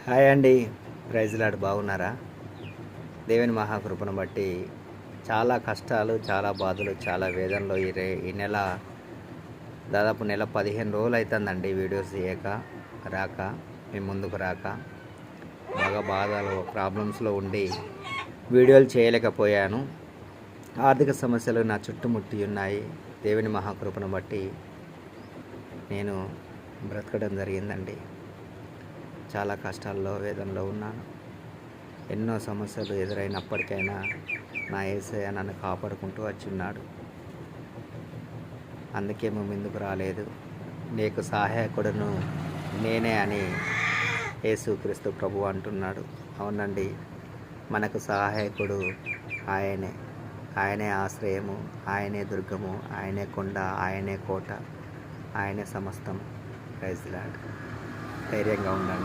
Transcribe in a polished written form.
Hi అండి. Praise Lord. బాగున్నారా? దేవుని మహాకృపను బట్టి చాలా కష్టాలు, చాలా బాధలు, చాలా వేదనలో ఈ నెల దాదాపు నెల 15 రోజులు అవుతుందండి వీడియోస్ చేయక, రాక, మీ ముందుకు రాక. బాగా బాధలు, ప్రాబ్లమ్స్లో ఉండి వీడియోలు చేయలేకపోయాను. ఆర్థిక సమస్యలు నా చుట్టుముట్టి ఉన్నాయి. దేవుని మహాకృపను బట్టి నేను బ్రతకడం జరిగిందండి. చాలా కష్టాల్లో, వేదనలో ఉన్నాను. ఎన్నో సమస్యలు ఎదురైనప్పటికైనా నా యేసయ్య నన్ను కాపాడుకుంటూ వచ్చున్నాడు. అందుకే మేము ముందుకు రాలేదు. నీకు సహాయకుడును నేనే అని యేసుక్రీస్తు ప్రభు అంటున్నాడు. అవునండి, మనకు సహాయకుడు ఆయనే. ఆయనే ఆశ్రయము, ఆయనే దుర్గము, ఆయనే కొండ, ఆయనే కోట, ఆయనే సమస్తం. Praise Lord. ధైర్యంగా ఉండండి.